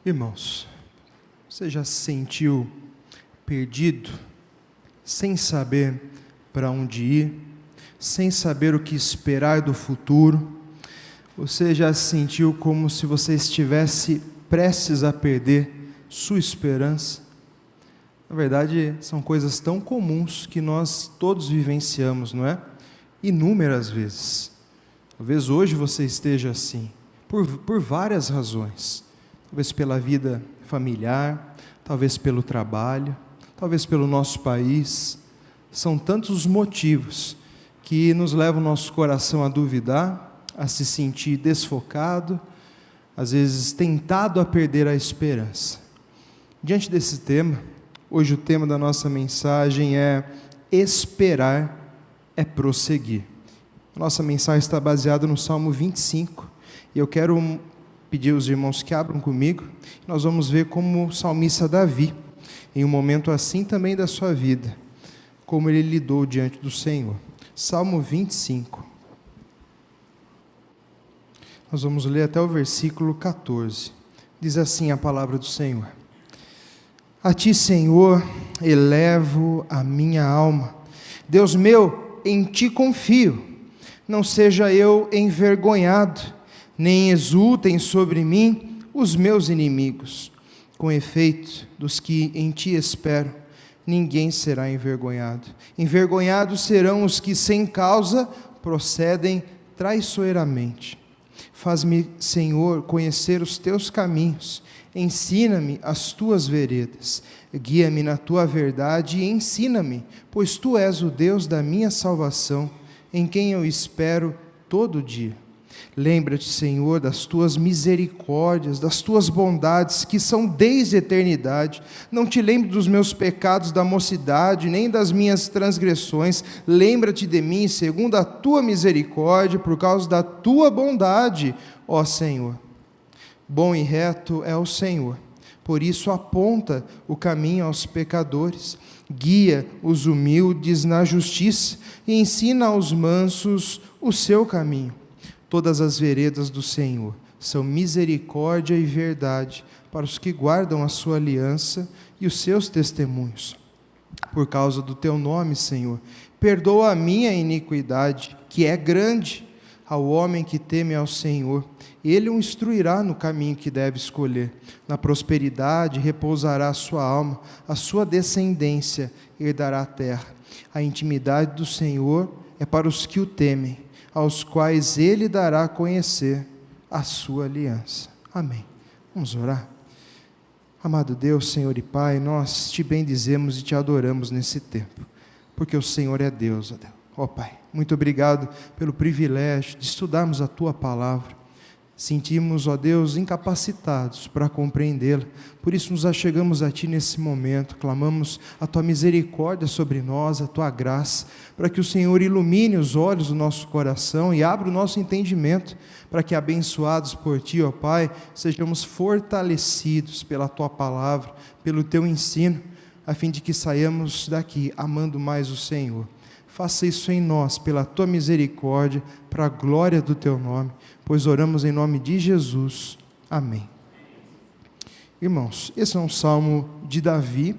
Irmãos, você já se sentiu perdido, sem saber para onde ir, sem saber o que esperar do futuro? Você já se sentiu como se você estivesse prestes a perder sua esperança? Na verdade, são coisas tão comuns que nós todos vivenciamos, não é? Inúmeras vezes. Talvez hoje você esteja assim, por várias razões. Talvez pela vida familiar, talvez pelo trabalho, talvez pelo nosso país. São tantos os motivos que nos levam o nosso coração a duvidar, a se sentir desfocado, às vezes tentado a perder a esperança. Diante desse tema, hoje o tema da nossa mensagem é esperar é prosseguir. A nossa mensagem está baseada no Salmo 25, e eu quero pedir aos irmãos que abram comigo. Nós vamos ver como o salmista Davi, em um momento assim também da sua vida, como ele lidou diante do Senhor. Salmo 25. Nós vamos ler até o versículo 14. Diz assim a palavra do Senhor: A ti, Senhor, elevo a minha alma. Deus meu, em ti confio. Não seja eu envergonhado, nem exultem sobre mim os meus inimigos. Com efeito, dos que em ti espero, ninguém será envergonhado. Envergonhados serão os que sem causa procedem traiçoeiramente. Faz-me, Senhor, conhecer os teus caminhos, ensina-me as tuas veredas, guia-me na tua verdade e ensina-me, pois tu és o Deus da minha salvação, em quem eu espero todo dia. Lembra-te, Senhor, das tuas misericórdias, das tuas bondades, que são desde a eternidade. Não te lembro dos meus pecados da mocidade, nem das minhas transgressões. Lembra-te de mim, segundo a tua misericórdia, por causa da tua bondade, ó Senhor. Bom e reto é o Senhor, por isso aponta o caminho aos pecadores. Guia os humildes na justiça e ensina aos mansos o seu caminho. Todas as veredas do Senhor são misericórdia e verdade para os que guardam a sua aliança e os seus testemunhos. Por causa do teu nome, Senhor, perdoa a minha iniquidade, que é grande. Ao homem que teme ao Senhor, ele o instruirá no caminho que deve escolher. Na prosperidade repousará a sua alma, a sua descendência herdará a terra. A intimidade do Senhor é para os que o temem, aos quais ele dará a conhecer a sua aliança. Amém. Vamos orar. Amado Deus, Senhor e Pai, nós te bendizemos e te adoramos nesse tempo, porque o Senhor é Deus, ó Deus. Ó Pai, muito obrigado pelo privilégio de estudarmos a Tua Palavra. Sentimos, ó Deus, incapacitados para compreendê-la. Por isso nos achegamos a Ti nesse momento, clamamos a Tua misericórdia sobre nós, a Tua graça, para que o Senhor ilumine os olhos do nosso coração e abra o nosso entendimento, para que, abençoados por Ti, ó Pai, sejamos fortalecidos pela Tua Palavra, pelo Teu ensino, a fim de que saiamos daqui amando mais o Senhor. Faça isso em nós, pela Tua misericórdia, para a glória do Teu nome, pois oramos em nome de Jesus. Amém. Irmãos, esse é um salmo de Davi.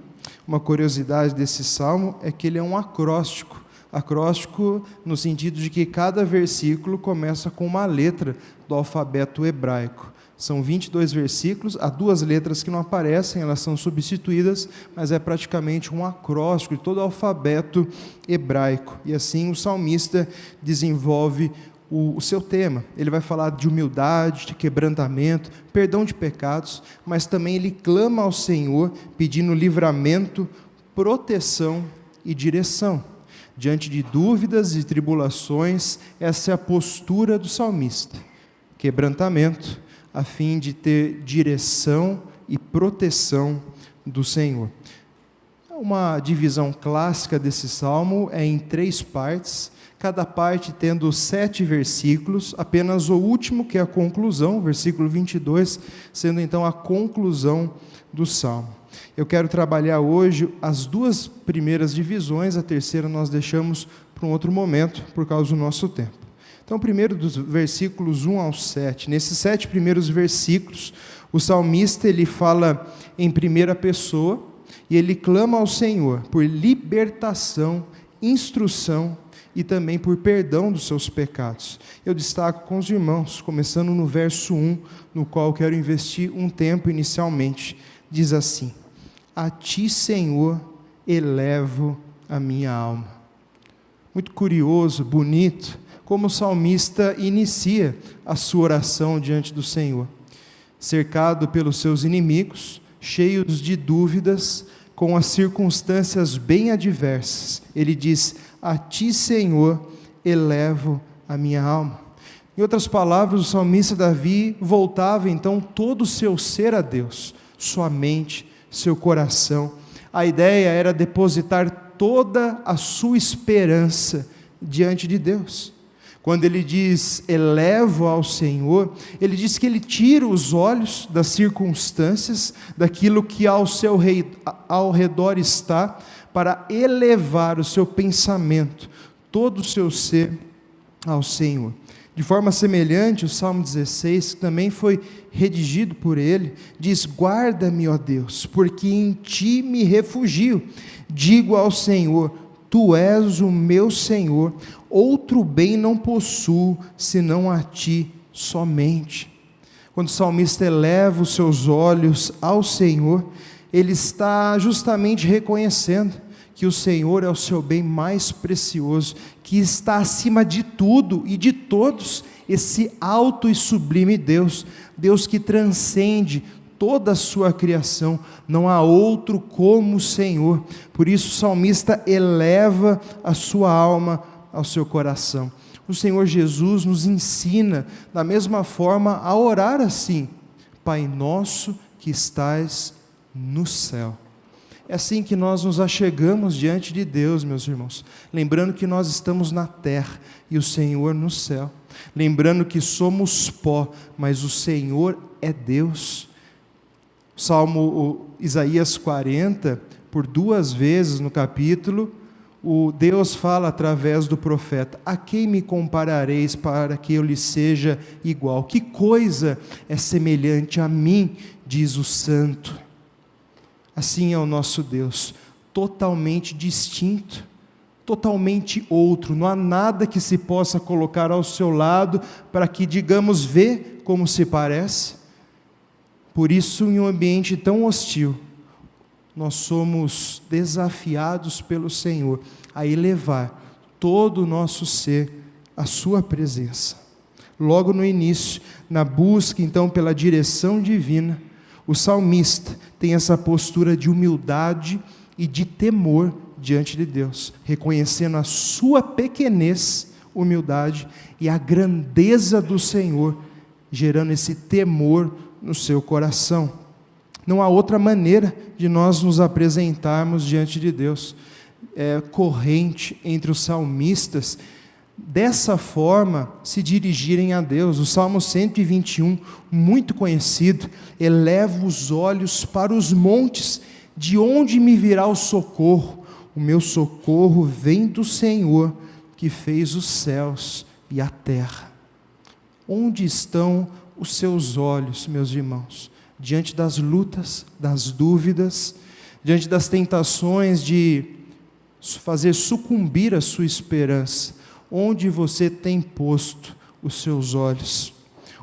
Uma curiosidade desse salmo é que ele é um acróstico. Acróstico no sentido de que cada versículo começa com uma letra do alfabeto hebraico. São 22 versículos, há 2 letras que não aparecem, elas são substituídas, mas é praticamente um acróstico de todo o alfabeto hebraico. E assim o salmista desenvolve o seu tema. Ele vai falar de humildade, de quebrantamento, perdão de pecados, mas também ele clama ao Senhor pedindo livramento, proteção e direção. Diante de dúvidas e tribulações, essa é a postura do salmista. Quebrantamento, a fim de ter direção e proteção do Senhor. Uma divisão clássica desse salmo é em 3 partes, cada parte tendo 7 versículos, apenas o último, que é a conclusão, versículo 22, sendo então a conclusão do salmo. Eu quero trabalhar hoje as 2 primeiras divisões, a terceira nós deixamos para um outro momento, por causa do nosso tempo. Então, primeiro dos versículos 1 ao 7, nesses 7 primeiros versículos, o salmista ele fala em primeira pessoa e ele clama ao Senhor por libertação, instrução e também por perdão dos seus pecados. Eu destaco com os irmãos, começando no verso 1, no qual quero investir um tempo inicialmente. Diz assim: a ti, Senhor, elevo a minha alma. Muito curioso, bonito, como o salmista inicia a sua oração diante do Senhor. Cercado pelos seus inimigos, cheios de dúvidas, com as circunstâncias bem adversas, ele diz: a ti, Senhor, elevo a minha alma. Em outras palavras, o salmista Davi voltava então todo o seu ser a Deus, sua mente, seu coração. A ideia era depositar toda a sua esperança diante de Deus. Quando ele diz elevo ao Senhor, ele diz que ele tira os olhos das circunstâncias, daquilo que ao redor está, para elevar o seu pensamento, todo o seu ser ao Senhor. De forma semelhante, o Salmo 16, que também foi redigido por ele, diz: guarda-me, ó Deus, porque em ti me refugio. Digo ao Senhor: tu és o meu Senhor, outro bem não possuo, senão a ti somente. Quando o salmista eleva os seus olhos ao Senhor, ele está justamente reconhecendo que o Senhor é o seu bem mais precioso, que está acima de tudo e de todos, esse alto e sublime Deus, Deus que transcende toda a sua criação, não há outro como o Senhor. Por isso o salmista eleva a sua alma ao seu coração. O Senhor Jesus nos ensina da mesma forma a orar assim: Pai nosso que estais no céu. É assim que nós nos achegamos diante de Deus, meus irmãos, lembrando que nós estamos na terra e o Senhor no céu, lembrando que somos pó, mas o Senhor é Deus. Isaías 40, por 2 vezes no capítulo, Deus fala através do profeta: a quem me comparareis para que eu lhe seja igual? Que coisa é semelhante a mim, diz o Santo. Assim é o nosso Deus, totalmente distinto, totalmente outro, não há nada que se possa colocar ao seu lado para que digamos: vê como se parece. Por isso, em um ambiente tão hostil, nós somos desafiados pelo Senhor a elevar todo o nosso ser à sua presença. Logo no início, na busca então pela direção divina, o salmista tem essa postura de humildade e de temor diante de Deus, reconhecendo a sua pequenez, humildade, e a grandeza do Senhor, gerando esse temor no seu coração. Não há outra maneira de nós nos apresentarmos diante de Deus. É corrente entre os salmistas dessa forma se dirigirem a Deus. O Salmo 121, muito conhecido: elevo os olhos para os montes, de onde me virá o socorro? O meu socorro vem do Senhor, que fez os céus e a terra. Onde estão os seus olhos, meus irmãos? Diante das lutas, das dúvidas, diante das tentações de fazer sucumbir a sua esperança, onde você tem posto os seus olhos?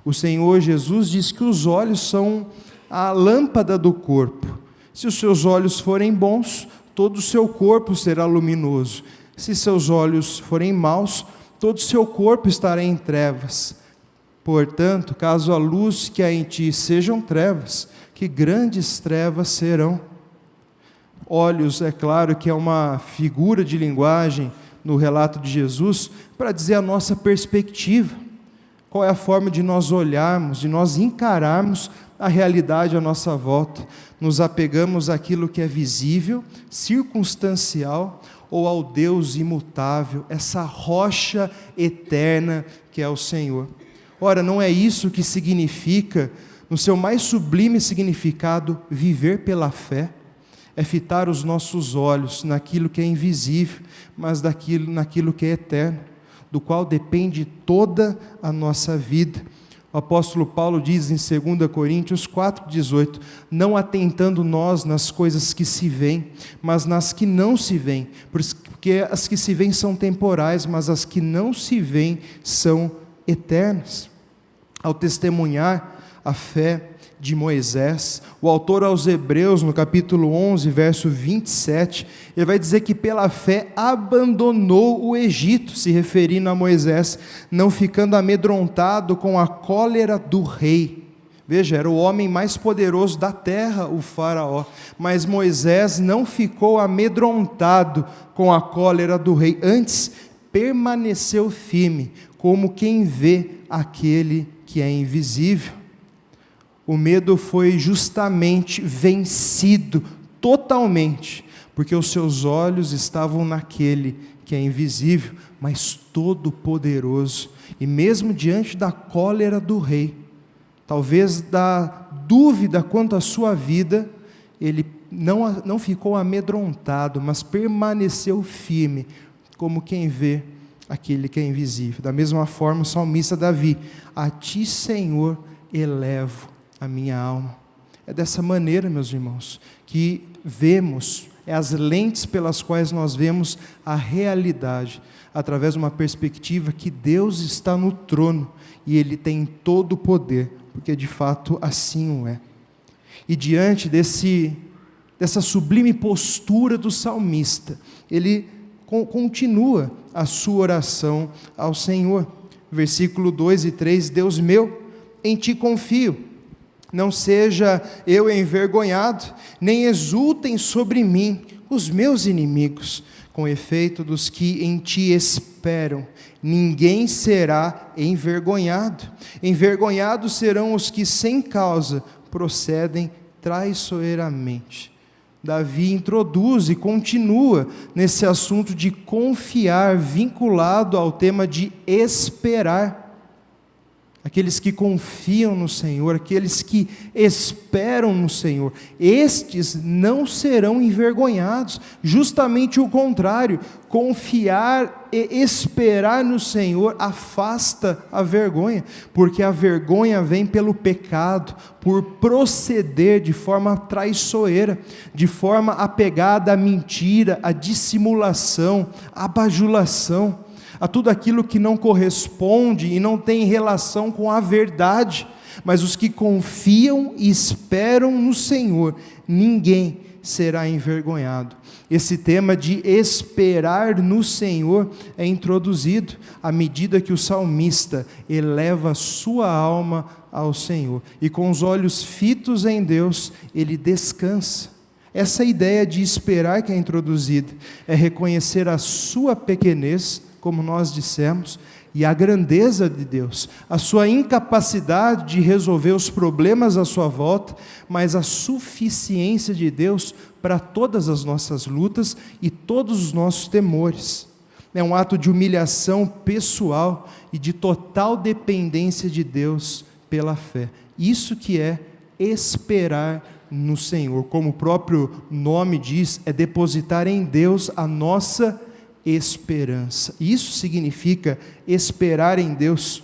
O Senhor Jesus diz que os olhos são a lâmpada do corpo. Se os seus olhos forem bons, todo o seu corpo será luminoso. Se seus olhos forem maus, todo o seu corpo estará em trevas. Portanto, caso a luz que há em ti sejam trevas, que grandes trevas serão. Olhos, é claro que é uma figura de linguagem no relato de Jesus, para dizer a nossa perspectiva. Qual é a forma de nós olharmos, de nós encararmos a realidade à nossa volta? Nos apegamos àquilo que é visível, circunstancial, ou ao Deus imutável, essa rocha eterna que é o Senhor? Ora, não é isso que significa, no seu mais sublime significado, viver pela fé? É fitar os nossos olhos naquilo que é invisível, mas naquilo que é eterno. do qual depende toda a nossa vida. O apóstolo Paulo diz em 2 Coríntios 4,18: não atentando nós nas coisas que se veem, mas nas que não se veem, porque as que se veem são temporais, mas as que não se veem são eternas. Ao testemunhar a fé de Moisés, o autor aos Hebreus, no capítulo 11, verso 27, ele vai dizer que pela fé abandonou o Egito, se referindo a Moisés, não ficando amedrontado com a cólera do rei. Veja, era o homem mais poderoso da terra, o faraó, mas Moisés não ficou amedrontado com a cólera do rei, antes permaneceu firme, como quem vê aquele que é invisível. O medo foi justamente vencido totalmente, porque os seus olhos estavam naquele que é invisível, mas todo-poderoso. E mesmo diante da cólera do rei, talvez da dúvida quanto à sua vida, ele não ficou amedrontado, mas permaneceu firme, como quem vê aquele que é invisível. Da mesma forma, o salmista Davi: a ti, Senhor, elevo a minha alma. É dessa maneira, meus irmãos, que vemos, é as lentes pelas quais nós vemos a realidade, através de uma perspectiva que Deus está no trono, e Ele tem todo o poder, porque de fato assim o é. E diante dessa sublime postura do salmista, ele continua a sua oração ao Senhor. Versículo 2 e 3, Deus meu, em ti confio, não seja eu envergonhado, nem exultem sobre mim os meus inimigos. Com efeito, dos que em ti esperam, ninguém será envergonhado. Envergonhados serão os que sem causa procedem traiçoeiramente. Davi introduz e continua nesse assunto de confiar, vinculado ao tema de esperar. Aqueles que confiam no Senhor, aqueles que esperam no Senhor, estes não serão envergonhados. Justamente o contrário, confiar e esperar no Senhor afasta a vergonha, porque a vergonha vem pelo pecado, por proceder de forma traiçoeira, de forma apegada à mentira, à dissimulação, à bajulação, a tudo aquilo que não corresponde e não tem relação com a verdade. Mas os que confiam e esperam no Senhor, ninguém será envergonhado. Esse tema de esperar no Senhor é introduzido à medida que o salmista eleva sua alma ao Senhor, e com os olhos fitos em Deus, ele descansa. Essa ideia de esperar que é introduzida é reconhecer a sua pequenez, como nós dissemos, e a grandeza de Deus, a sua incapacidade de resolver os problemas à sua volta, mas a suficiência de Deus para todas as nossas lutas e todos os nossos temores. É um ato de humilhação pessoal e de total dependência de Deus pela fé. Isso que é esperar no Senhor, como o próprio nome diz, é depositar em Deus a nossa esperança. Isso significa esperar em Deus.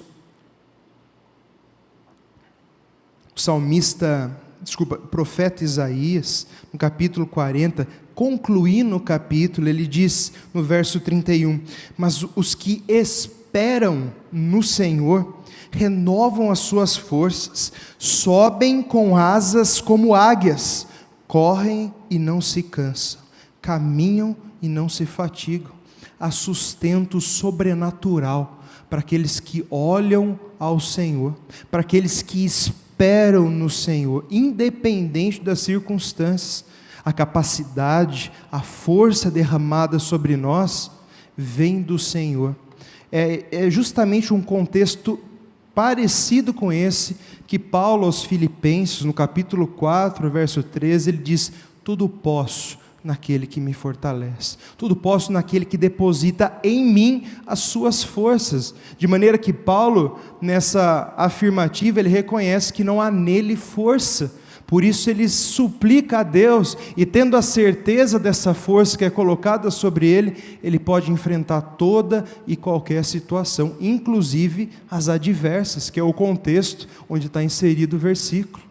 O profeta Isaías, no capítulo 40, concluindo o capítulo, ele diz no verso 31, mas os que esperam no Senhor renovam as suas forças, sobem com asas como águias, correm e não se cansam, caminham e não se fatigam. Há sustento sobrenatural para aqueles que olham ao Senhor, para aqueles que esperam no Senhor, independente das circunstâncias. A capacidade, a força derramada sobre nós vem do Senhor. É justamente um contexto parecido com esse que Paulo aos Filipenses, no capítulo 4, verso 13, ele diz: tudo posso naquele que me fortalece, tudo posso naquele que deposita em mim as suas forças, de maneira que Paulo, nessa afirmativa, ele reconhece que não há nele força Por isso ele suplica a Deus, e tendo a certeza dessa força que é colocada sobre ele, ele pode enfrentar toda e qualquer situação, inclusive as adversas, que é o contexto onde está inserido o versículo,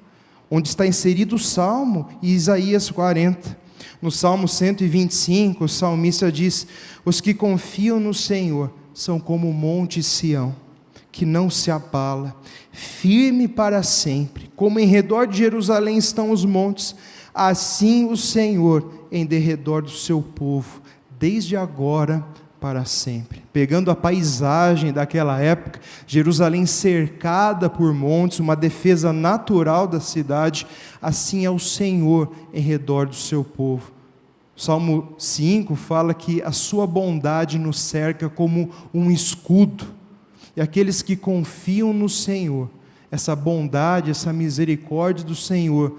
onde está inserido o Salmo e Isaías 40. No Salmo 125, o salmista diz: os que confiam no Senhor são como o monte Sião, que não se abala, firme para sempre. Como em redor de Jerusalém estão os montes, assim o Senhor em derredor do seu povo, desde agora para sempre. Pegando a paisagem daquela época, Jerusalém cercada por montes, uma defesa natural da cidade, assim é o Senhor em redor do seu povo. O Salmo 5 fala que a sua bondade nos cerca como um escudo, e aqueles que confiam no Senhor, essa bondade, essa misericórdia do Senhor,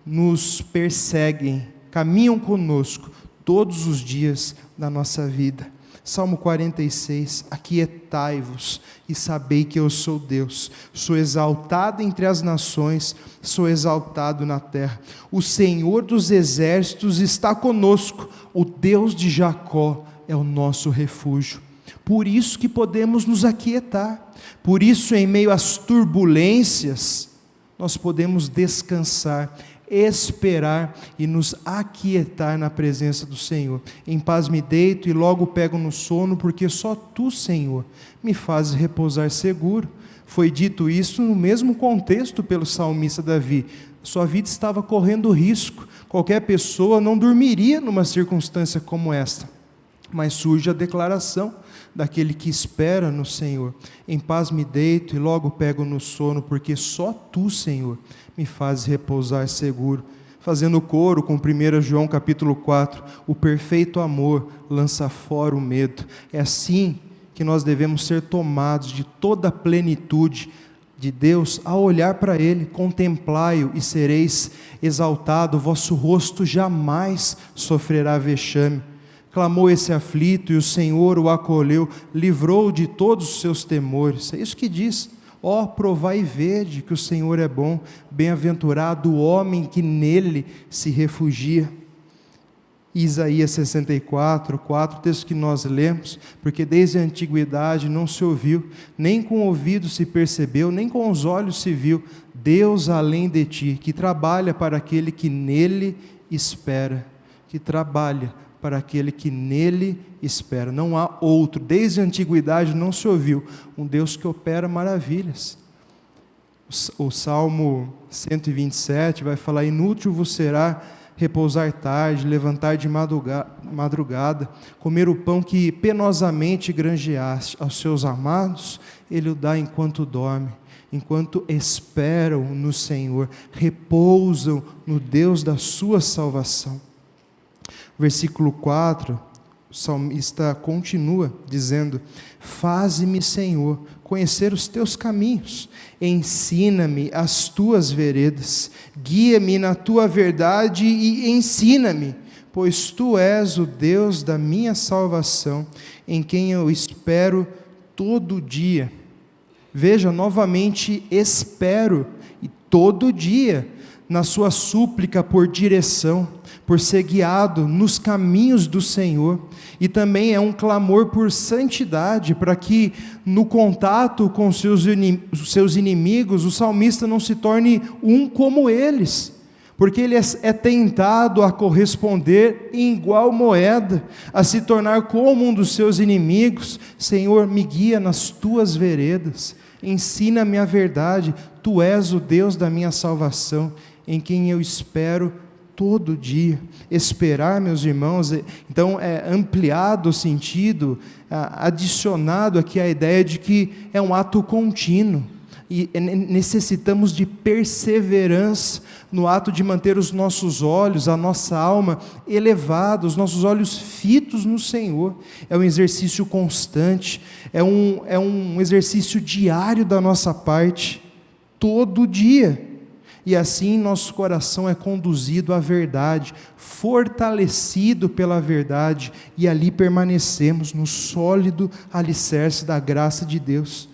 nos perseguem, caminham conosco todos os dias da nossa vida. Salmo 46, aquietai-vos e sabei que eu sou Deus, sou exaltado entre as nações, sou exaltado na terra. O Senhor dos exércitos está conosco, o Deus de Jacó é o nosso refúgio. Por isso que podemos nos aquietar, por isso em meio às turbulências, nós podemos descansar, esperar e nos aquietar na presença do Senhor. Em paz me deito e logo pego no sono, porque só Tu, Senhor, me fazes repousar seguro. Foi dito isso no mesmo contexto pelo salmista Davi. Sua vida estava correndo risco, qualquer pessoa não dormiria numa circunstância como esta. Mas surge a declaração daquele que espera no Senhor: em paz me deito e logo pego no sono, porque só Tu, Senhor, me fazes repousar seguro. Fazendo coro com 1 João capítulo 4, o perfeito amor lança fora o medo. É assim que nós devemos ser tomados de toda a plenitude de Deus, ao olhar para Ele. Contemplai-o e sereis exaltado, o vosso rosto jamais sofrerá vexame. Clamou esse aflito e o Senhor o acolheu, livrou-o de todos os seus temores. É isso que diz: ó, provai e vede que o Senhor é bom, bem-aventurado o homem que nele se refugia. Isaías 64, 4, texto que nós lemos: porque desde a antiguidade não se ouviu, nem com o ouvido se percebeu, nem com os olhos se viu, Deus além de ti, que trabalha para aquele que nele espera, que trabalha para aquele que nele espera. Não há outro, desde a antiguidade não se ouviu um Deus que opera maravilhas. O Salmo 127 vai falar: inútil vos será repousar tarde, levantar de madrugada, comer o pão que penosamente granjeaste. Aos seus amados Ele o dá enquanto dorme, enquanto esperam no Senhor, repousam no Deus da sua salvação. Versículo 4, o salmista continua dizendo: faze-me, Senhor, conhecer os teus caminhos, ensina-me as tuas veredas, guia-me na tua verdade e ensina-me, pois tu és o Deus da minha salvação, em quem eu espero todo dia. Veja, novamente, espero, e todo dia, na sua súplica por direção, por ser guiado nos caminhos do Senhor, e também é um clamor por santidade, para que no contato com os seus inimigos, o salmista não se torne um como eles, porque ele é tentado a corresponder em igual moeda, a se tornar como um dos seus inimigos. Senhor, me guia nas tuas veredas, ensina-me a verdade, tu és o Deus da minha salvação, em quem eu espero todo dia. Esperar, meus irmãos, então é ampliado o sentido, adicionado aqui a ideia de que é um ato contínuo, e necessitamos de perseverança no ato de manter os nossos olhos, a nossa alma elevada, os nossos olhos fitos no Senhor. É um exercício constante, é um exercício diário da nossa parte, todo dia. E assim nosso coração é conduzido à verdade, fortalecido pela verdade, e ali permanecemos no sólido alicerce da graça de Deus.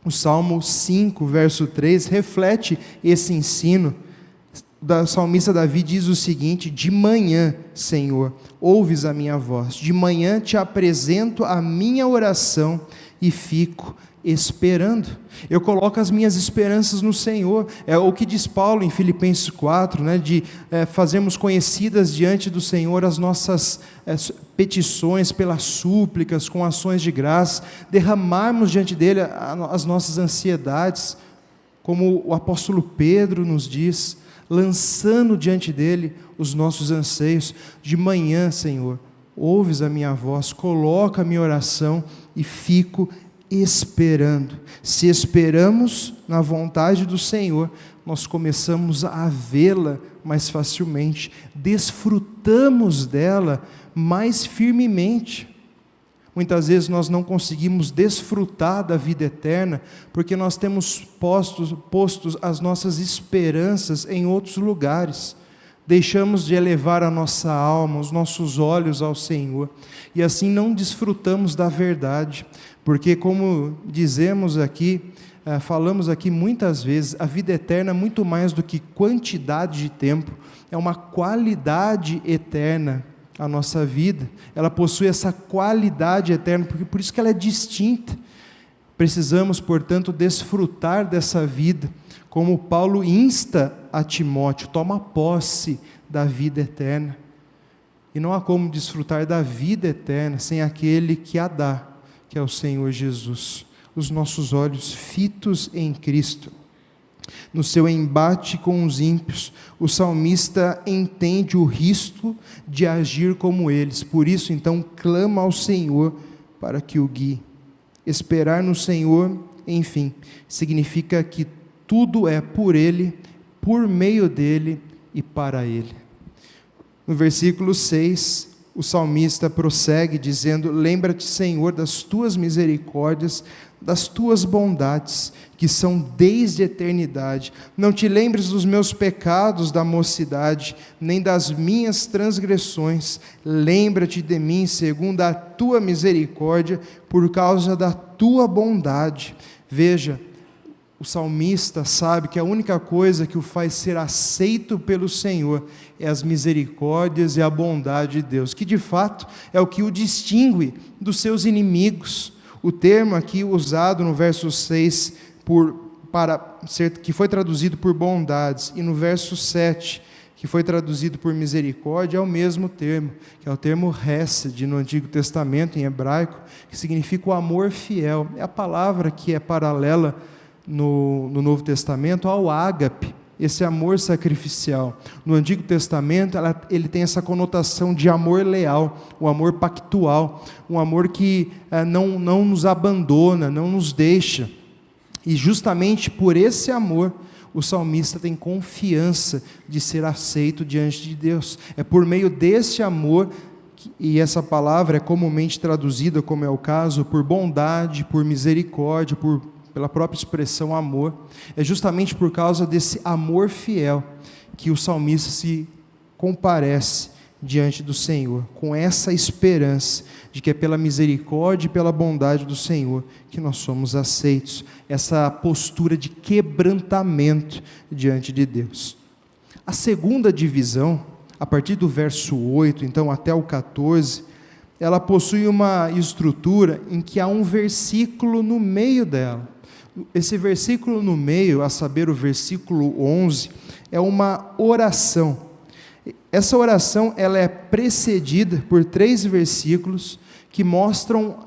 O Salmo 5, verso 3, reflete esse ensino. O salmista Davi diz o seguinte: de manhã, Senhor, ouves a minha voz, de manhã te apresento a minha oração e fico esperando. Eu coloco as minhas esperanças no Senhor. É o que diz Paulo em Filipenses 4, né, de fazermos conhecidas diante do Senhor as nossas petições pelas súplicas, com ações de graça, derramarmos diante dele as nossas ansiedades, como o apóstolo Pedro nos diz, lançando diante dele os nossos anseios. De manhã, Senhor, ouves a minha voz, coloca a minha oração e fico esperando. Se esperamos na vontade do Senhor, nós começamos a vê-la mais facilmente, desfrutamos dela mais firmemente. Muitas vezes nós não conseguimos desfrutar da vida eterna, porque nós temos postos as nossas esperanças em outros lugares. Deixamos de elevar a nossa alma, os nossos olhos ao Senhor, e assim não desfrutamos da verdade, porque como dizemos aqui, falamos aqui muitas vezes, a vida eterna é muito mais do que quantidade de tempo, é uma qualidade eterna. A nossa vida, ela possui essa qualidade eterna, porque por isso que ela é distinta. Precisamos, portanto, desfrutar dessa vida, como Paulo insta a Timóteo: toma posse da vida eterna. E não há como desfrutar da vida eterna sem aquele que a dá, que é o Senhor Jesus. Os nossos olhos fitos em Cristo. No seu embate com os ímpios, o salmista entende o risco de agir como eles. Por isso, então, clama ao Senhor para que o guie. Esperar no Senhor, enfim, significa que tudo é por Ele, por meio dEle e para Ele. No versículo 6, o salmista prossegue dizendo: lembra-te, Senhor, das tuas misericórdias, das tuas bondades, que são desde a eternidade. Não te lembres dos meus pecados da mocidade, nem das minhas transgressões. Lembra-te de mim segundo a tua misericórdia, por causa da tua bondade. Veja, o salmista sabe que a única coisa que o faz ser aceito pelo Senhor é as misericórdias e a bondade de Deus, que de fato é o que o distingue dos seus inimigos. O termo aqui usado no verso 6, que foi traduzido por bondades, e no verso 7, que foi traduzido por misericórdia, é o mesmo termo, que é o termo hesed no Antigo Testamento, em hebraico, que significa o amor fiel. É a palavra que é paralela no Novo Testamento ao ágape, esse amor sacrificial. No Antigo Testamento, ele tem essa conotação de amor leal, o amor pactual, um amor que não nos abandona, não nos deixa. E justamente por esse amor, o salmista tem confiança de ser aceito diante de Deus. É por meio desse amor, e essa palavra é comumente traduzida, como é o caso, por bondade, por misericórdia, pela própria expressão amor. É justamente por causa desse amor fiel que o salmista se comparece diante do Senhor, com essa esperança de que é pela misericórdia e pela bondade do Senhor que nós somos aceitos, essa postura de quebrantamento diante de Deus. A segunda divisão, a partir do verso 8, então até o 14, ela possui uma estrutura em que há um versículo no meio dela. Esse versículo no meio, a saber, o versículo 11, é uma oração. Essa oração ela é precedida por 3 versículos que mostram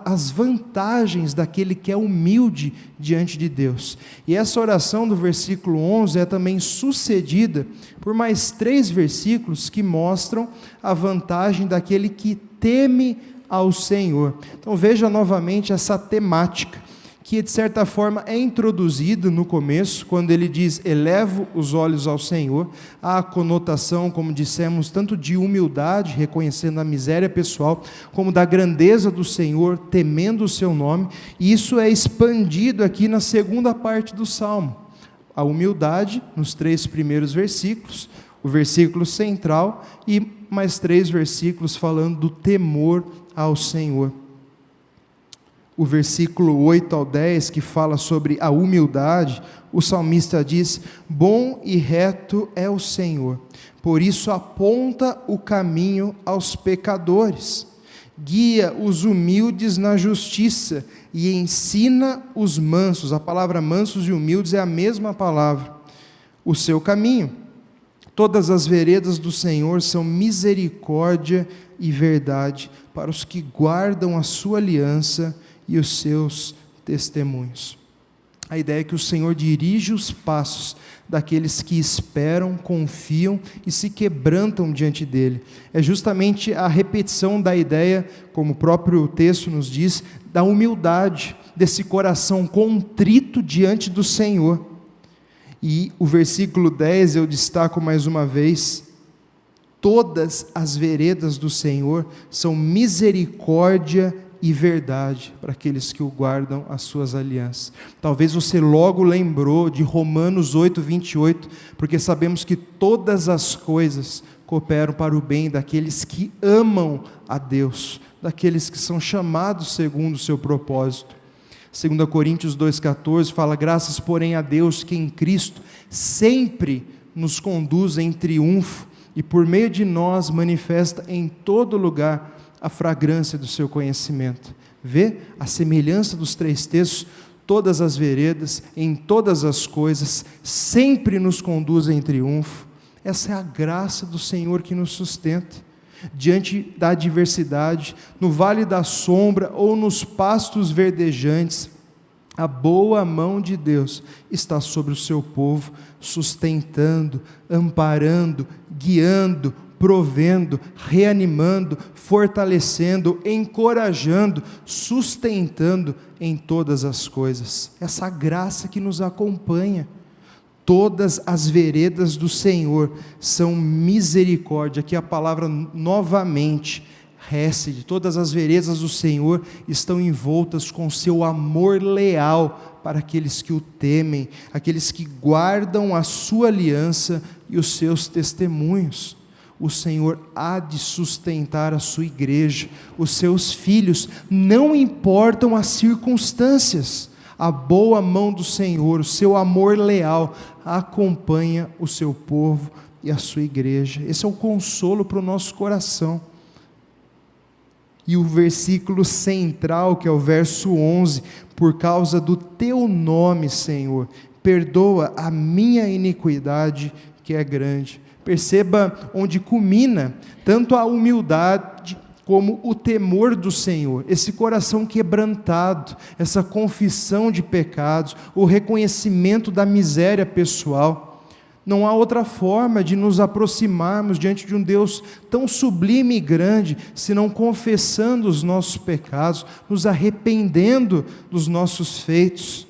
as vantagens daquele que é humilde diante de Deus. E essa oração do versículo 11 é também sucedida por mais 3 versículos que mostram a vantagem daquele que teme ao Senhor. Então veja novamente essa temática, que de certa forma é introduzido no começo, quando ele diz: elevo os olhos ao Senhor. Há a conotação, como dissemos, tanto de humildade, reconhecendo a miséria pessoal, como da grandeza do Senhor, temendo o seu nome, e isso é expandido aqui na segunda parte do Salmo. A humildade, nos 3 primeiros versículos, o versículo central, e mais 3 versículos falando do temor ao Senhor. o versículo 8 ao 10, que fala sobre a humildade, o salmista diz: bom e reto é o Senhor, por isso aponta o caminho aos pecadores, guia os humildes na justiça e ensina os mansos. A palavra mansos e humildes é a mesma palavra, o seu caminho. Todas as veredas do Senhor são misericórdia e verdade para os que guardam a sua aliança e os seus testemunhos. A ideia é que o Senhor dirige os passos daqueles que esperam, confiam e se quebrantam diante dele. É justamente a repetição da ideia, como o próprio texto nos diz, da humildade, desse coração contrito diante do Senhor. E o versículo 10 eu destaco mais uma vez: todas as veredas do Senhor são misericórdia e verdade para aqueles que o guardam as suas alianças. Talvez você logo lembrou de Romanos 8, 28, porque sabemos que todas as coisas cooperam para o bem daqueles que amam a Deus, daqueles que são chamados segundo o seu propósito. 2 Coríntios 2,14 fala: graças porém a Deus que em Cristo sempre nos conduz em triunfo e por meio de nós manifesta em todo lugar a fragrância do seu conhecimento. Vê a semelhança dos três textos: todas as veredas, em todas as coisas, sempre nos conduz em triunfo. Essa é a graça do Senhor que nos sustenta. Diante da adversidade, no vale da sombra ou nos pastos verdejantes, a boa mão de Deus está sobre o seu povo, sustentando, amparando, guiando, provendo, reanimando, fortalecendo, encorajando, sustentando em todas as coisas. Essa graça que nos acompanha. Todas as veredas do Senhor são misericórdia. Aqui a palavra novamente, hesed. Todas as veredas do Senhor estão envoltas com seu amor leal para aqueles que o temem, aqueles que guardam a sua aliança e os seus testemunhos. O Senhor há de sustentar a sua igreja, os seus filhos, não importam as circunstâncias. A boa mão do Senhor, o seu amor leal, acompanha o seu povo e a sua igreja. Esse é o consolo para o nosso coração. E o versículo central, que é o verso 11: por causa do teu nome, Senhor, perdoa a minha iniquidade, que é grande. Perceba onde culmina tanto a humildade como o temor do Senhor, esse coração quebrantado, essa confissão de pecados, o reconhecimento da miséria pessoal. Não há outra forma de nos aproximarmos diante de um Deus tão sublime e grande, senão confessando os nossos pecados, nos arrependendo dos nossos feitos.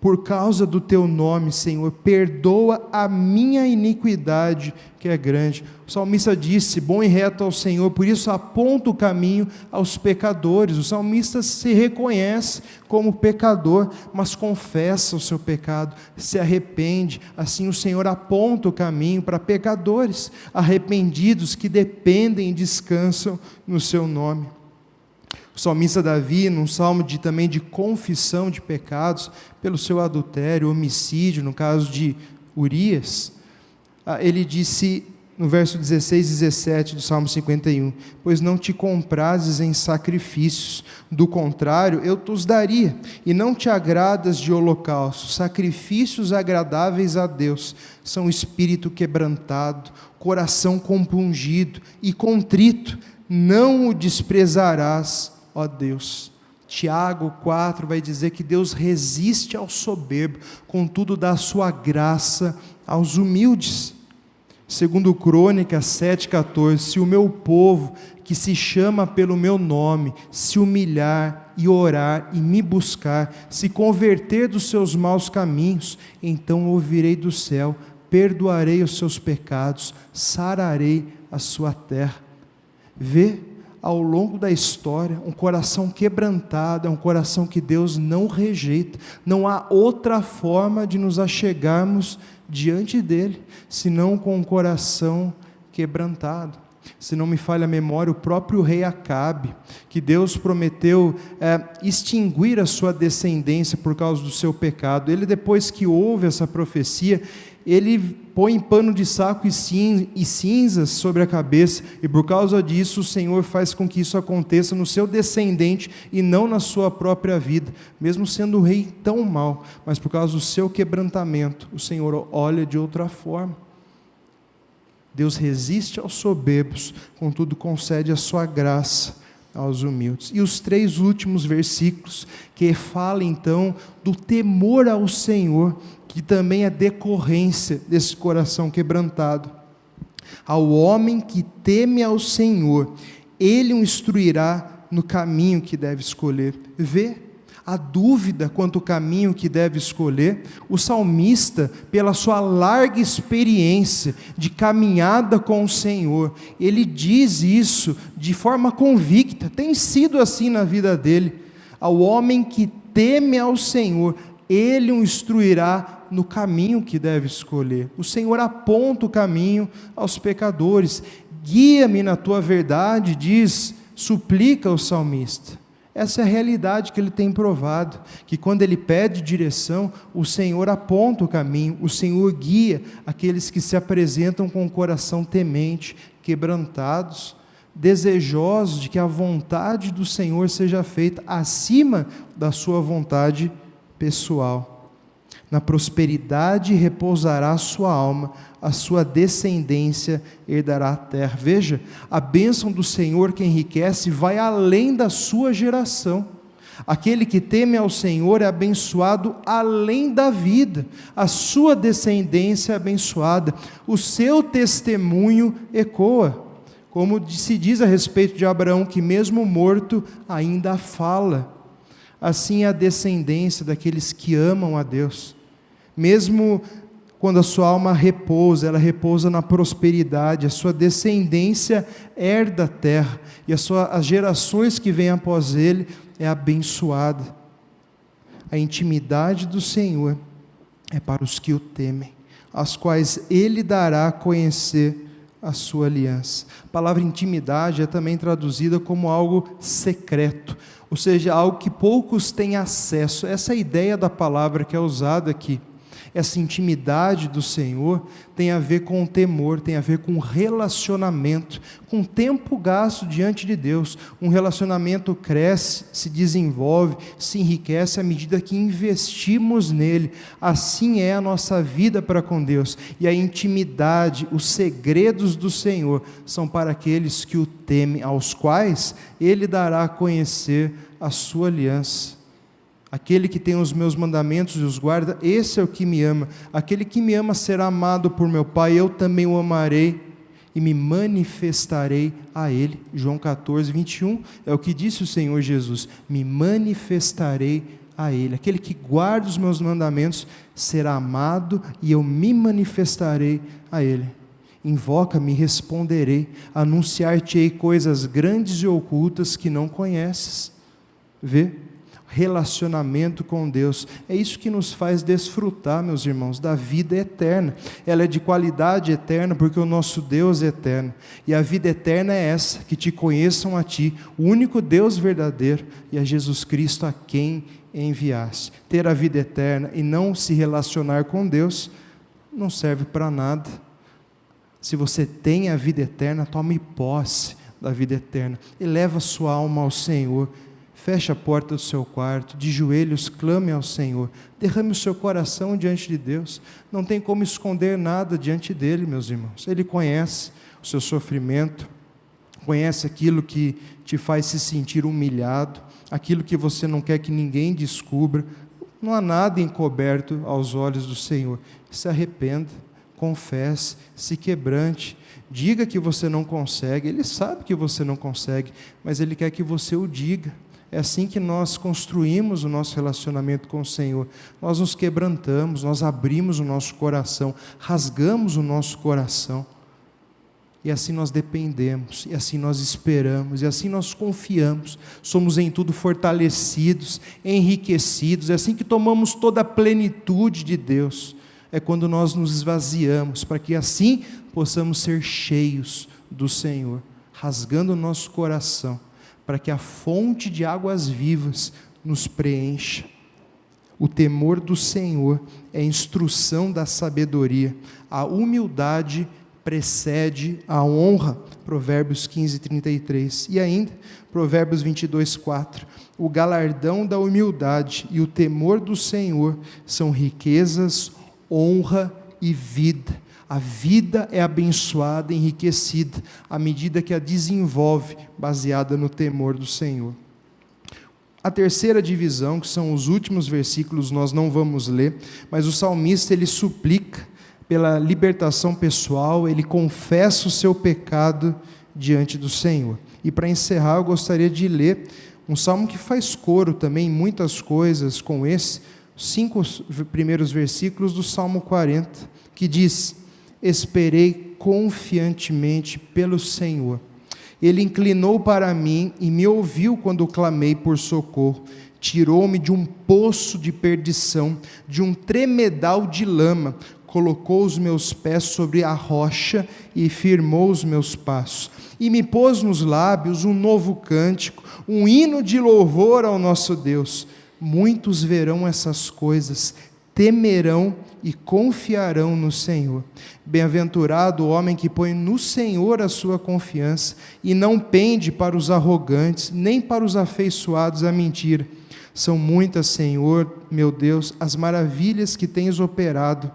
Por causa do teu nome, Senhor, perdoa a minha iniquidade, que é grande. O salmista disse: bom e reto ao Senhor, por isso aponta o caminho aos pecadores. O salmista se reconhece como pecador, mas confessa o seu pecado, se arrepende. Assim o Senhor aponta o caminho para pecadores arrependidos que dependem e descansam no seu nome. O salmista Davi, num salmo também de confissão de pecados, pelo seu adultério, homicídio, no caso de Urias, ele disse no verso 16 e 17 do Salmo 51, pois não te comprases em sacrifícios, do contrário eu te daria, e não te agradas de holocausto. Sacrifícios agradáveis a Deus são espírito quebrantado, coração compungido e contrito, não o desprezarás, ó Deus. Tiago 4 vai dizer que Deus resiste ao soberbo, contudo dá a sua graça aos humildes. Segundo Crônicas 7,14, se o meu povo, que se chama pelo meu nome, se humilhar e orar e me buscar, se converter dos seus maus caminhos, então ouvirei do céu, perdoarei os seus pecados, sararei a sua terra. Vê, ao longo da história, um coração quebrantado, é um coração que Deus não rejeita. Não há outra forma de nos achegarmos diante dele, senão com um coração quebrantado. Se não me falha a memória, o próprio rei Acabe, que Deus prometeu extinguir a sua descendência por causa do seu pecado. Ele, depois que ouve essa profecia, ele põe pano de saco e cinzas sobre a cabeça, e por causa disso o Senhor faz com que isso aconteça no seu descendente e não na sua própria vida, mesmo sendo o rei tão mau, mas por causa do seu quebrantamento, o Senhor olha de outra forma. Deus resiste aos soberbos, contudo concede a sua graça aos humildes. E os 3 últimos versículos, que falam então do temor ao Senhor, que também é decorrência desse coração quebrantado. Ao homem que teme ao Senhor, Ele o instruirá no caminho que deve escolher. Vê a dúvida quanto ao caminho que deve escolher. O salmista, pela sua larga experiência de caminhada com o Senhor, ele diz isso de forma convicta, tem sido assim na vida dele. Ao homem que teme ao Senhor, Ele o instruirá no caminho que deve escolher. O Senhor aponta o caminho aos pecadores. Guia-me na tua verdade, suplica o salmista. Essa é a realidade que ele tem provado, que quando ele pede direção, o Senhor aponta o caminho, o Senhor guia aqueles que se apresentam com o coração temente, quebrantados, desejosos de que a vontade do Senhor seja feita acima da sua vontade pessoal. Na prosperidade repousará a sua alma, a sua descendência herdará a terra. Veja, a bênção do Senhor que enriquece vai além da sua geração. Aquele que teme ao Senhor é abençoado além da vida, a sua descendência é abençoada, o seu testemunho ecoa. Como se diz a respeito de Abraão, que mesmo morto ainda fala. Assim é a descendência daqueles que amam a Deus. Mesmo quando a sua alma repousa, ela repousa na prosperidade, a sua descendência herda a terra, e as gerações que vêm após ele é abençoada. A intimidade do Senhor é para os que o temem, aos quais ele dará a conhecer a sua aliança. A palavra intimidade é também traduzida como algo secreto, ou seja, algo que poucos têm acesso. Essa é a ideia da palavra que é usada aqui. Essa intimidade do Senhor tem a ver com o temor, tem a ver com relacionamento, com tempo gasto diante de Deus. Um relacionamento cresce, se desenvolve, se enriquece à medida que investimos nele. Assim é a nossa vida para com Deus. E a intimidade, os segredos do Senhor são para aqueles que o temem, aos quais Ele dará a conhecer a sua aliança. Aquele que tem os meus mandamentos e os guarda, esse é o que me ama. Aquele que me ama será amado por meu Pai, eu também o amarei e me manifestarei a Ele. João 14, 21, é o que disse o Senhor Jesus, me manifestarei a Ele. Aquele que guarda os meus mandamentos será amado e eu me manifestarei a Ele. Invoca-me e responderei, anunciar-te-ei coisas grandes e ocultas que não conheces. Vê? Relacionamento com Deus, é isso que nos faz desfrutar, meus irmãos, da vida eterna. Ela é de qualidade eterna, porque o nosso Deus é eterno, e a vida eterna é essa, que te conheçam a ti, o único Deus verdadeiro, e a Jesus Cristo a quem enviaste. Ter a vida eterna e não se relacionar com Deus, não serve para nada. Se você tem a vida eterna, tome posse da vida eterna, eleva sua alma ao Senhor, feche a porta do seu quarto, de joelhos, clame ao Senhor, derrame o seu coração diante de Deus, não tem como esconder nada diante dEle, meus irmãos. Ele conhece o seu sofrimento, conhece aquilo que te faz se sentir humilhado, aquilo que você não quer que ninguém descubra. Não há nada encoberto aos olhos do Senhor. Se arrependa, confesse, se quebrante, diga que você não consegue. Ele sabe que você não consegue, mas Ele quer que você o diga. É assim que nós construímos o nosso relacionamento com o Senhor. Nós nos quebrantamos, nós abrimos o nosso coração, rasgamos o nosso coração. E assim nós dependemos, e assim nós esperamos, e assim nós confiamos. Somos em tudo fortalecidos, enriquecidos. É assim que tomamos toda a plenitude de Deus. É quando nós nos esvaziamos, para que assim possamos ser cheios do Senhor, rasgando o nosso coração, para que a fonte de águas vivas nos preencha. O temor do Senhor é a instrução da sabedoria, a humildade precede a honra. Provérbios 15, 33. E ainda, Provérbios 22, 4. O galardão da humildade e o temor do Senhor são riquezas, honra e vida. A vida é abençoada, enriquecida, à medida que a desenvolve, baseada no temor do Senhor. A terceira divisão, que são os últimos versículos, nós não vamos ler, mas o salmista ele suplica pela libertação pessoal, ele confessa o seu pecado diante do Senhor. E para encerrar, eu gostaria de ler um salmo que faz coro também em muitas coisas com esse, 5 primeiros versículos do Salmo 40, que diz: esperei confiantemente pelo Senhor. Ele inclinou para mim e me ouviu quando clamei por socorro. Tirou-me de um poço de perdição, de um tremedal de lama. Colocou os meus pés sobre a rocha e firmou os meus passos. E me pôs nos lábios um novo cântico, um hino de louvor ao nosso Deus. Muitos verão essas coisas, temerão e confiarão no Senhor. Bem-aventurado o homem que põe no Senhor a sua confiança e não pende para os arrogantes, nem para os afeiçoados à mentira. São muitas, Senhor, meu Deus, as maravilhas que tens operado,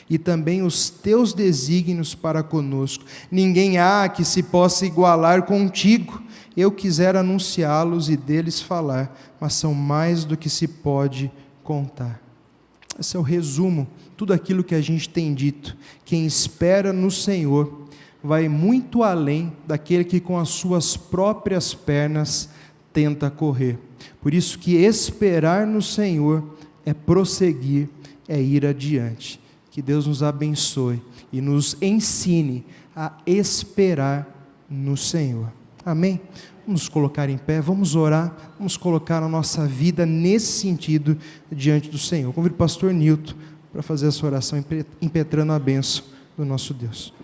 e também os teus desígnios para conosco. Ninguém há que se possa igualar contigo. Eu quisera anunciá-los e deles falar, mas são mais do que se pode contar. Esse é o resumo, tudo aquilo que a gente tem dito. Quem espera no Senhor vai muito além daquele que com as suas próprias pernas tenta correr. Por isso que esperar no Senhor é prosseguir, é ir adiante. Que Deus nos abençoe e nos ensine a esperar no Senhor. Amém? Vamos nos colocar em pé, vamos orar, vamos colocar a nossa vida nesse sentido diante do Senhor. Eu convido o pastor Nilton para fazer essa oração, impetrando a bênção do nosso Deus.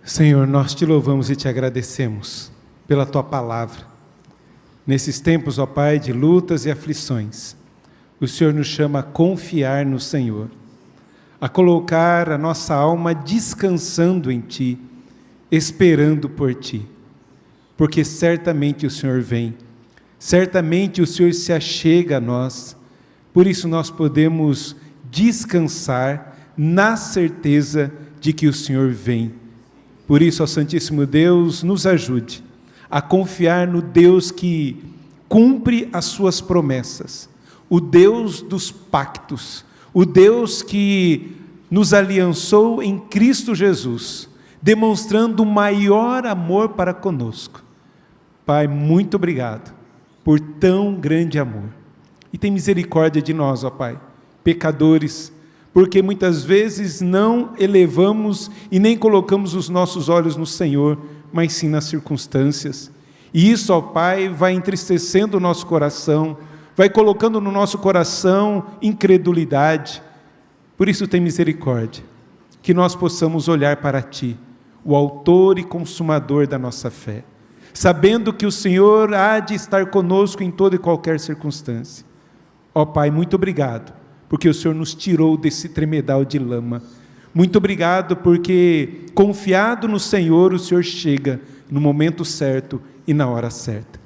Senhor, nós te louvamos e te agradecemos pela tua palavra. Nesses tempos, ó Pai, de lutas e aflições, o Senhor nos chama a confiar no Senhor, a colocar a nossa alma descansando em Ti, esperando por Ti, porque certamente o Senhor vem, certamente o Senhor se achega a nós, por isso nós podemos descansar na certeza de que o Senhor vem. Por isso, ó Santíssimo Deus, nos ajude a confiar no Deus que cumpre as suas promessas, o Deus dos pactos, o Deus que nos aliançou em Cristo Jesus, demonstrando o maior amor para conosco. Pai, muito obrigado por tão grande amor. E tem misericórdia de nós, ó Pai, pecadores, porque muitas vezes não elevamos e nem colocamos os nossos olhos no Senhor, mas sim nas circunstâncias. E isso, ó Pai, vai entristecendo o nosso coração, vai colocando no nosso coração incredulidade. Por isso tem misericórdia, que nós possamos olhar para Ti, o autor e consumador da nossa fé, sabendo que o Senhor há de estar conosco em toda e qualquer circunstância. Ó Pai, muito obrigado, porque o Senhor nos tirou desse tremedal de lama. Muito obrigado, porque confiado no Senhor, o Senhor chega no momento certo e na hora certa.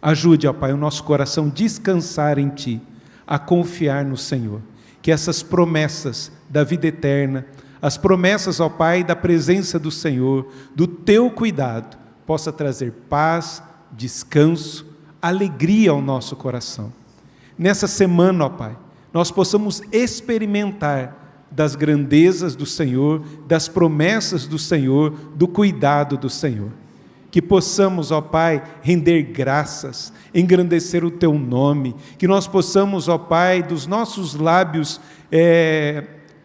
Ajude, ó Pai, o nosso coração descansar em Ti, a confiar no Senhor. Que essas promessas da vida eterna, as promessas, ó Pai, da presença do Senhor, do Teu cuidado, possa trazer paz, descanso, alegria ao nosso coração. Nessa semana, ó Pai, nós possamos experimentar das grandezas do Senhor, das promessas do Senhor, do cuidado do Senhor. Que possamos, ó Pai, render graças, engrandecer o Teu nome, que nós possamos, ó Pai, dos nossos lábios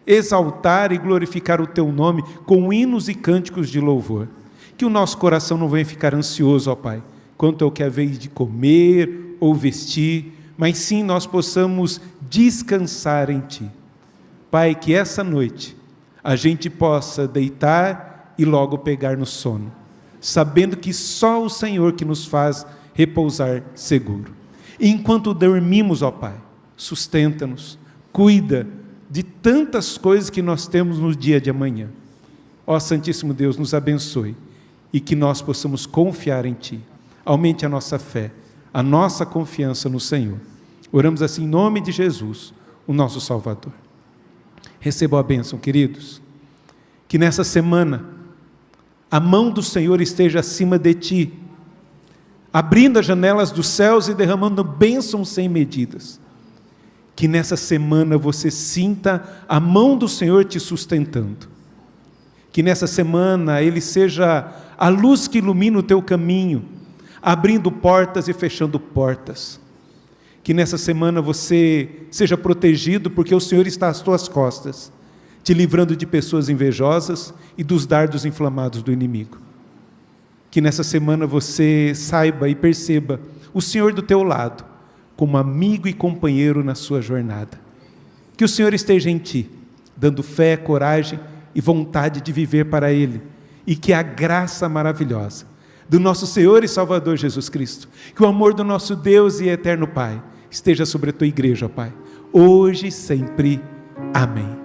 exaltar e glorificar o Teu nome com hinos e cânticos de louvor. que o nosso coração não venha ficar ansioso, ó Pai, quanto ao que é vez de comer ou vestir, mas sim nós possamos descansar em Ti. Pai, que essa noite a gente possa deitar e logo pegar no sono, sabendo que só o Senhor que nos faz repousar seguro. E enquanto dormimos, ó Pai, sustenta-nos, cuida de tantas coisas que nós temos no dia de amanhã. Ó Santíssimo Deus, nos abençoe e que nós possamos confiar em Ti. Aumente a nossa fé, a nossa confiança no Senhor. Oramos assim em nome de Jesus, o nosso Salvador. Recebam a bênção, queridos. Que nessa semana a mão do Senhor esteja acima de ti, abrindo as janelas dos céus e derramando bênçãos sem medidas. Que nessa semana você sinta a mão do Senhor te sustentando. Que nessa semana Ele seja a luz que ilumina o teu caminho, abrindo portas e fechando portas. Que nessa semana você seja protegido, porque o Senhor está às tuas costas, te livrando de pessoas invejosas e dos dardos inflamados do inimigo. Que nessa semana você saiba e perceba o Senhor do teu lado, como amigo e companheiro na sua jornada. Que o Senhor esteja em ti, dando fé, coragem e vontade de viver para Ele, e que a graça maravilhosa do nosso Senhor e Salvador Jesus Cristo, que o amor do nosso Deus e eterno Pai esteja sobre a tua igreja, ó Pai, hoje e sempre. Amém.